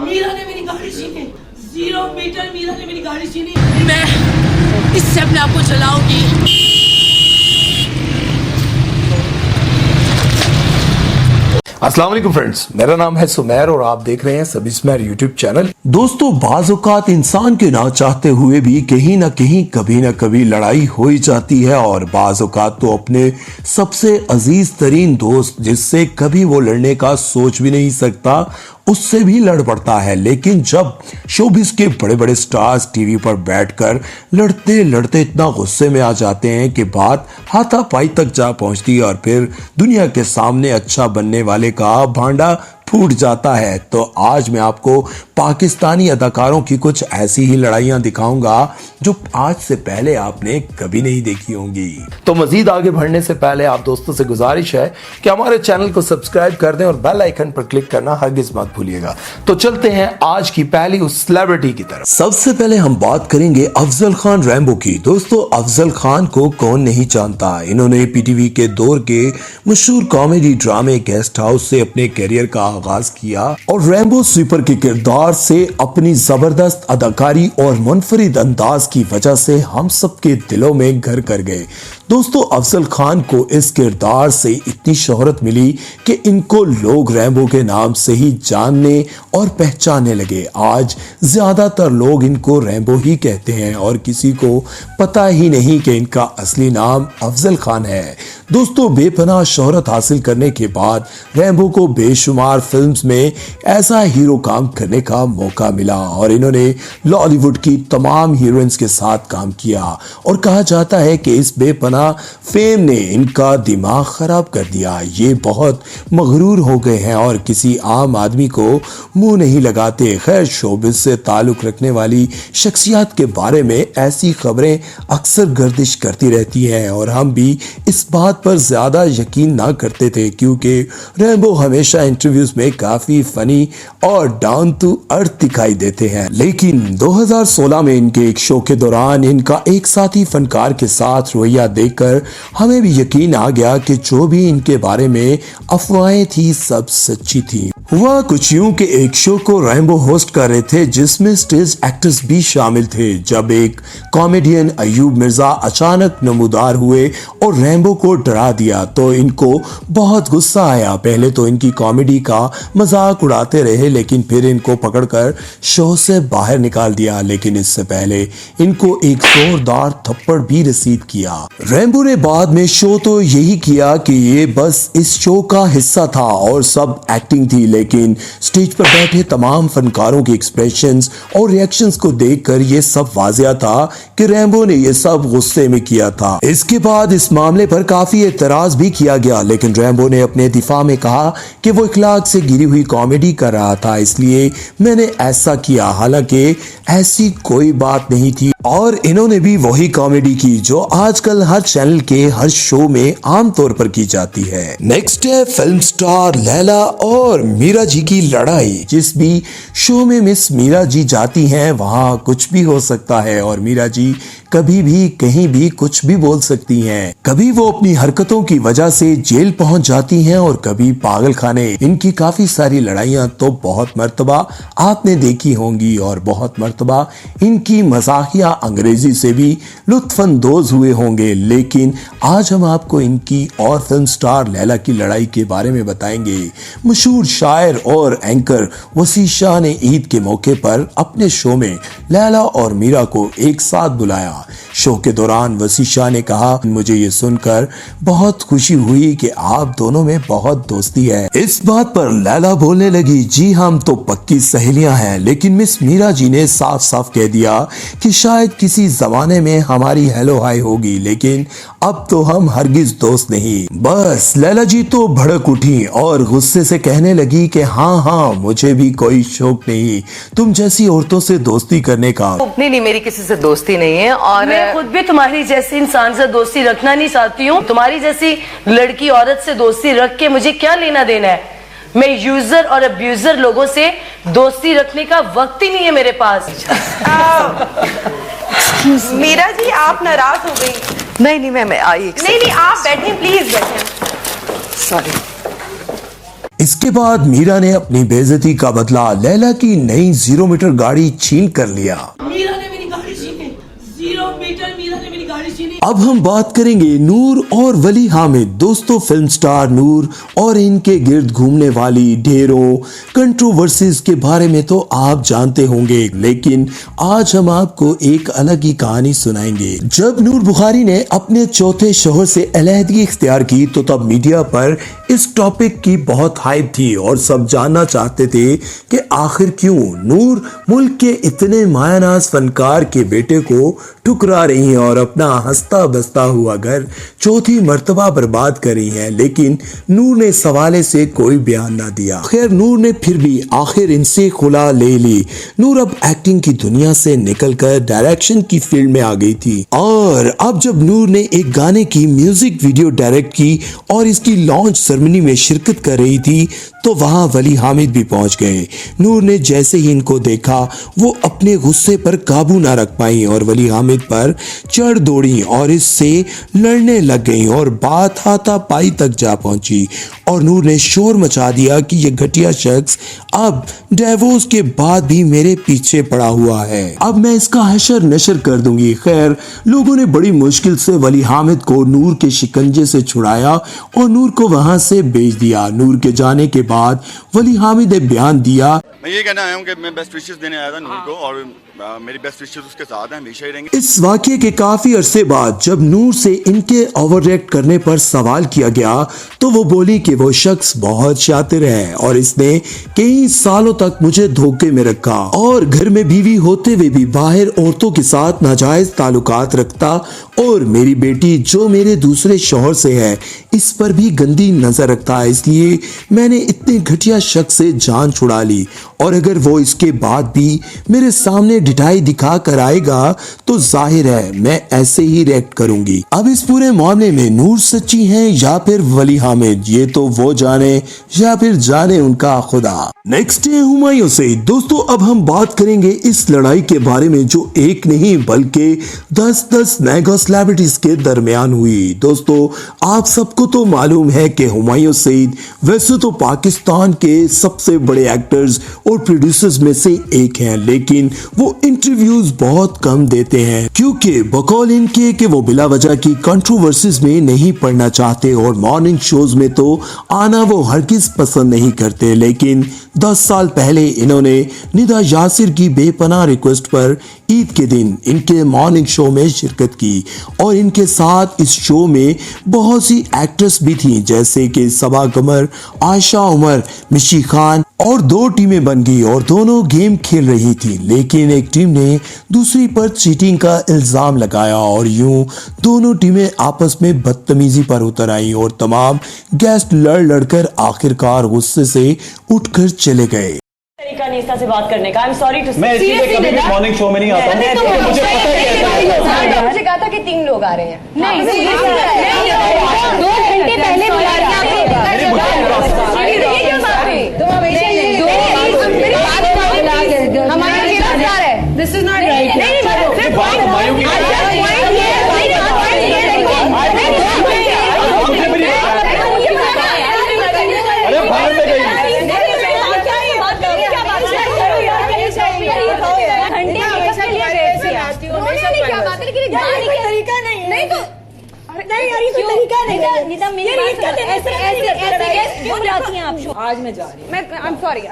मीरा ने मेरी गाड़ी छीनी, 0 मीटर मीरा ने मेरी गाड़ी छीनी। मैं इससे अपने आप को जलाऊंगी। अस्सलाम वालेकुम फ्रेंड्स, मेरा नाम है सुमेर और आप देख रहे हैं सभी सुमेर यूट्यूब चैनल। दोस्तों, बाज़ औक़ात इंसान के ना चाहते हुए भी कहीं ना कहीं कभी ना कभी लड़ाई हो ही जाती है और बाज़ औक़ात तो अपने सबसे अजीज तरीन दोस्त जिससे कभी वो लड़ने का सोच भी नहीं सकता उससे भी लड़ पड़ता है। लेकिन जब शोबिस के बड़े बड़े स्टार्स टीवी पर बैठकर लड़ते लड़ते इतना गुस्से में आ जाते हैं कि बात हाथापाई तक जा पहुंचती है और फिर दुनिया के सामने अच्छा बनने वाले का भांडा फूट जाता है, तो आज मैं आपको पाकिस्तानी अदाकारों की कुछ ऐसी ही लड़ाइयां दिखाऊंगा जो आज से पहले आपने कभी नहीं देखी होंगी। तो मजीद आगे बढ़ने से पहले आप दोस्तों से गुजारिश है कि हमारे चैनल को सब्सक्राइब कर दें और बेल आइकन पर क्लिक करना हरगिज मत भूलिएगा। तो चलते हैं आज की पहली उस सेलिब्रिटी की तरफ। सबसे पहले हम बात करेंगे अफजल खान रैम्बो की। दोस्तों, अफजल खान को कौन नहीं जानता। इन्होंने पीटीवी के दौर के मशहूर कॉमेडी ड्रामे गेस्ट हाउस से अपने करियर का आगाज किया और रैम्बो स्वीपर के किरदार से अपनी जबरदस्त अदाकारी और मुनफरिद अंदाज की वजह से हम सबके दिलों में घर कर गए। दोस्तों, अफजल खान को इस किरदार से इतनी शोहरत मिली कि इनको लोग रैम्बो के नाम से ही जानने और पहचानने लगे। आज ज्यादातर लोग इनको रैम्बो ही कहते हैं और किसी को पता ही नहीं कि इनका असली नाम अफजल खान है। दोस्तों, बेपनाह शोहरत हासिल करने के बाद रैम्बो को बेशुमार फिल्म्स में ऐसा हीरो काम करने का मौका मिला और इन्होंने लॉलीवुड की तमाम हीरोइंस के साथ काम किया और कहा जाता है कि इस बेपनाह फेम ने इनका दिमाग खराब कर दिया। ये बहुत मगरूर हो गए हैं और किसी आम आदमी को मुंह नहीं लगाते। खैर, शोबिस से ताल्लुक रखने वाली शख्सियत के बारे में ऐसी खबरें अक्सर गर्दिश करती रहती हैं और हम भी इस बात पर ज्यादा यकीन ना करते थे क्योंकि रैम्बो हमेशा इंटरव्यूज में काफी फनी और डाउन टू अर्थ दिखाई देते हैं। लेकिन 2016 में इनके एक शो के दौरान इनका एक साथी फनकार के साथ रवैया देखकर हमें भी यकीन आ गया कि जो भी इनके बारे में अफवाहें थी सब सच्ची थी। हुआ कुछ यूं कि एक शो को रैम्बो होस्ट कर रहे थे जिसमें स्टेज एक्टर्स भी शामिल थे। जब एक कॉमेडियन अयूब मिर्जा अचानक नमूदार हुए और रैम्बो को डरा दिया तो इनको बहुत गुस्सा आया। पहले तो इनकी कॉमेडी का मजाक उड़ाते रहे लेकिन फिर इनको पकड़कर शो से बाहर निकाल दिया। लेकिन इससे पहले इनको एक जोरदार थप्पड़ भी रसीद किया। रैम्बो ने बाद में शो तो यही किया कि ये बस इस शो का हिस्सा था और सब एक्टिंग थी, लेकिन स्टेज पर बैठे तमाम फनकारों के एक्सप्रेशंस और रिएक्शंस को देखकर ये सब वाजिया था कि रैम्बो ने ये सब गुस्से में किया था। इसके बाद इस मामले पर काफी एतराज भी किया गया लेकिन रैम्बो ने अपने दिफा में कहा कि वो इखलाक से गिरी हुई कॉमेडी कर रहा था, इसलिए मैंने ऐसा किया। हालांकि ऐसी कोई बात नहीं थी और इन्होंने भी वही कॉमेडी की जो आजकल हर चैनल के हर शो में आमतौर पर की जाती है। नेक्स्ट है फिल्म स्टार लैला और मीरा जी की लड़ाई। जिस भी शो में मिस मीरा जी जाती हैं वहां कुछ भी हो सकता है और मीरा जी कभी भी कहीं भी कुछ भी बोल सकती हैं। कभी वो अपनी हरकतों की वजह से जेल पहुंच जाती हैं और कभी पागल खाने। इनकी काफी सारी लड़ाइयां तो बहुत मर्तबा आपने देखी होंगी और बहुत मर्तबा इनकी मजाकिया अंग्रेजी से भी लुत्फानंदोज हुए होंगे। लेकिन आज हम आपको इनकी और फिल्म स्टार लैला की लड़ाई के बारे में बताएंगे। मशहूर शायर और एंकर वसी शाह ने ईद के मौके पर अपने शो में लैला और मीरा को एक साथ बुलाया। शो के दौरान वसी शाह ने कहा, मुझे ये सुनकर बहुत खुशी हुई कि आप दोनों में बहुत दोस्ती है। इस बात पर लैला बोलने लगी, जी हम तो पक्की सहेलियां हैं। लेकिन मिस मीरा जी ने साफ साफ कह दिया कि शायद किसी जमाने में हमारी हेलो हाय होगी लेकिन अब तो हम हरगिज दोस्त नहीं। बस लैला जी तो भड़क उठी और गुस्से से कहने लगी कि हाँ मुझे भी कोई शौक नहीं तुम जैसी औरतों से दोस्ती करने का। नहीं, मेरी किसी से दोस्ती नहीं है और मैं खुद भी तुम्हारी जैसी इंसान से दोस्ती रखना नहीं चाहती हूँ। तुम्हारी जैसी लड़की औरत से दोस्ती रख के मुझे क्या लेना देना है। मैं यूजर और अब्यूजर लोगों से दोस्ती रखने का वक्त ही नहीं है मेरे पास। मीरा जी आप नाराज हो गई। नहीं मैं आई। नहीं आप बैठे प्लीज बैठे। सॉरी। इसके बाद मीरा ने अपनी बेइज्जती का बदला लैला की नई 0 मीटर गाड़ी छीन कर लिया। मीरा ने मेरी गाड़ी छीनी, 0 मीटर मीरा ने मेरी गाड़ी छीनी। अब हम बात करेंगे नूर और वली हामिद। दोस्तों, फिल्म स्टार नूर और इनके गिर्द घूमने वाली ढेरों कंट्रोवर्सीज के बारे में तो आप जानते होंगे, लेकिन आज हम आपको एक अलग ही कहानी सुनाएंगे। जब नूर बुखारी ने अपने चौथे शोहर से अलहदगी इख्तियार की तो तब मीडिया पर इस टॉपिक की बहुत हाइप थी और सब जानना चाहते थे कि आखिर क्यों नूर मुल्क के इतने मायानाज फनकार के बेटे को ठुकरा रही हैं और अपना हंसता बसता हुआ घर चौथी मर्तबा बर्बाद कर रही हैं। लेकिन नूर ने इस हवाले से कोई बयान ना दिया। खैर, नूर ने फिर भी आखिर इनसे खुला ले ली। नूर अब एक्टिंग की दुनिया से निकलकर डायरेक्शन की फील्ड में आ गई थी और अब जब नूर ने एक गाने की म्यूजिक वीडियो डायरेक्ट की और इसकी लॉन्च सेरेमनी में शिरकत कर रही थी तो वहां वली हामिद भी पहुंच गए। नूर ने जैसे ही इनको देखा वो अपने गुस्से पर काबू ना रख पाई और वली हामिद पर चढ़ दौड़ी और इससे लड़ने लग गई और बात हाथापाई तक जा पहुंची और नूर ने शोर मचा दिया कि ये घटिया शख्स अब डिवोर्स के बाद भी मेरे पीछे पड़ा हुआ है, अब मैं इसका हशर नशर कर दूंगी। खैर, लोगों ने बड़ी मुश्किल से वली हामिद को नूर के शिकंजे से छुड़ाया और नूर को वहां से भेज दिया। नूर के जाने के बाद वली हामिद ने बयान दिया, मैं ये कहना आया हूँ कि मैं बेस्ट विशेस देने आया था नूर को और मेरी बेस्ट विशेस उसके साथ हैं, हमेशा ही रहेंगे। इस वाकये के काफी अरसे बाद जब नूर से इनके ओवर रिएक्ट करने पर सवाल किया गया तो वो बोली कि वो शख्स बहुत शातिर है और इसने कई सालों तक मुझे धोखे में रखा और घर में बीवी होते हुए भी बाहर औरतों के साथ नाजायज ताल्लुकात रखता और मेरी बेटी जो मेरे दूसरे शौहर से है इस पर भी गंदी नजर रखता है, इसलिए मैंने इतने घटिया शख्स से जान छुड़ा ली और अगर वो इसके बाद भी मेरे सामने ढिठाई दिखा कर आएगा तो जाहिर है मैं ऐसे ही रिएक्ट करूंगी। अब इस पूरे मामले में नूर सच्ची हैं या फिर वली हामिद, ये तो वो जाने या फिर जाने उनका खुदा। नेक्स्ट है हुमायूं से। दोस्तों, अब हम बात करेंगे इस लड़ाई के बारे में जो एक नहीं बल्कि 10 मेगा सेलिब्रिटीज के दरमियान हुई। दोस्तों, आप सबको तो मालूम है कि हुमायूं सईद वैसे तो पाकिस्तान के सबसे बड़े एक्टर्स और प्रोड्यूसर्स में से एक हैं, लेकिन वो इंटरव्यूज बहुत कम देते हैं क्योंकि बकौल इनके कि वो बिला वजह की कंट्रोवर्सीज में नहीं पड़ना चाहते और मॉर्निंग शोज में तो आना वो हरगिज पसंद नहीं करते। लेकिन 10 साल पहले इन्होंने निदा यासिर की बेपनाह रिक्वेस्ट पर ईद के दिन इनके मॉर्निंग शो में शिरकत की और इनके साथ इस शो में बहुत सी एक्ट्रेस भी थी जैसे कि सबा कमर, आयशा उमर, मिशी खान और 2 टीमें बन गई और दोनों गेम खेल रही थी। लेकिन एक टीम ने दूसरी पर चीटिंग का इल्जाम लगाया और यूं दोनों टीमें आपस में बदतमीजी पर उतर आई और तमाम गेस्ट लड़ लड़कर आखिरकार गुस्से से उठकर चले गए। तरीका नहीं इसका से बात करने का। I'm sorry to say. मैं इसीलिए कभी भी मॉर्निंग शो में नहीं आता हूँ क्योंकि मुझे पता है कैसे मुझे कहा था कि 3 लोग आ रहे हैं। नहीं 2 घंटे पहले बुला रहे हैं। ये क्यों बात हुई? तुम हमेशा मेरी बात को हमारे गिरफ्तार है। This is not right. नहीं बात हुमायूं की अरे बाहर में गई आज मैं जा रही हूँ। I'm sorry.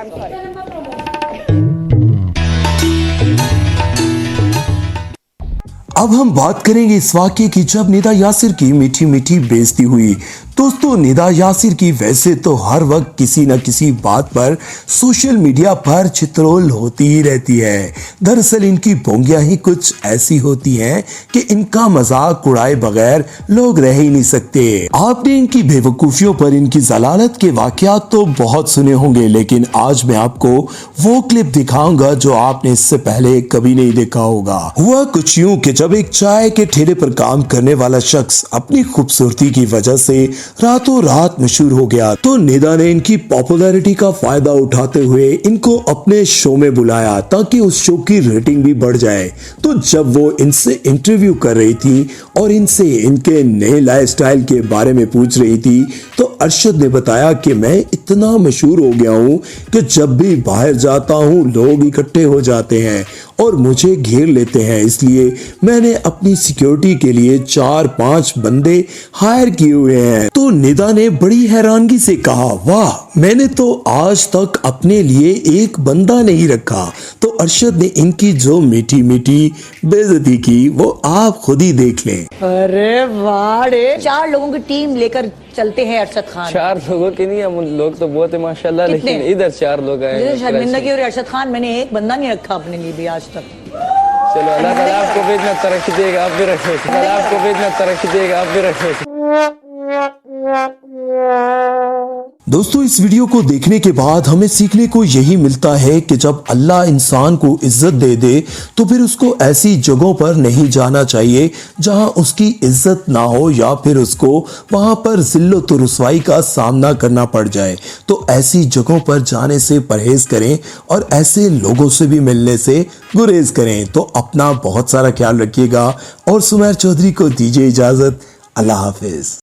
अब हम बात करेंगे इस वाकये की जब निदा यासिर की मीठी मीठी बेइज्जती हुई। दोस्तों, निदा यासिर की वैसे तो हर वक्त किसी न किसी बात पर सोशल मीडिया पर चित्रोल होती ही रहती है। दरअसल इनकी बोंगियां ही कुछ ऐसी होती हैं कि इनका मजाक उड़ाए बगैर लोग रह ही नहीं सकते। आपने इनकी बेवकूफियों पर, इनकी जलालत के वाकयात तो बहुत सुने होंगे, लेकिन आज मैं आपको वो क्लिप दिखाऊंगा जो आपने इससे पहले कभी नहीं देखा होगा। हुआ कुछ यूं कि जब एक चाय के ठेले पर काम करने वाला शख्स अपनी खूबसूरती की वजह से रातों रात मशहूर हो गया। तो निदा ने इनकी पॉपुलैरिटी का फायदा उठाते हुए इनको अपने शो में बुलाया ताकि उस शो की रेटिंग भी बढ़ जाए। तो जब वो इनसे इंटरव्यू कर रही थी और इनसे इनके नए लाइफस्टाइल के बारे में पूछ रही थी, तो अरशद ने बताया कि मैं इतना मशहूर हो गया हूँ कि जब भी बाहर जाता हूँ लोग इकट्ठे हो जाते हैं और मुझे घेर लेते हैं, इसलिए मैंने अपनी सिक्योरिटी के लिए 4-5 बंदे हायर किए हुए हैं। तो निदा ने बड़ी हैरानगी से कहा, वाह, मैंने तो आज तक अपने लिए एक बंदा नहीं रखा। तो अरशद ने इनकी जो मीठी मीठी बेइज्जती की वो आप खुद ही देख लें। अरे वाह, 4 लोगों की टीम लेकर चलते हैं अरशद खान। 4 लोगों की नहीं, हम लोग तो बहुत है माशाल्लाह, लेकिन इधर 4 लोग आए। शर्मिंदा की और अरशद खान, मैंने एक बंदा नहीं रखा अपने लिए भी आज तक। चलो अल्लाह ताला आपको भी इतना तरक्की देगा, आप भी रखो। अल्लाह आपको भी इतना तरक्की देगा, आप भी रखो। दोस्तों, इस वीडियो को देखने के बाद हमें सीखने को यही मिलता है कि जब अल्लाह इंसान को इज्जत दे दे तो फिर उसको ऐसी जगहों पर नहीं जाना चाहिए जहां उसकी इज्जत ना हो या फिर उसको वहां पर जिल्लत और रुसवाई का सामना करना पड़ जाए। तो ऐसी जगहों पर जाने से परहेज करें और ऐसे लोगों से भी मिलने से गुरेज करें। तो अपना बहुत सारा ख्याल रखिएगा और सुमैर चौधरी को दीजिए इजाजत। अल्लाह हाफिज।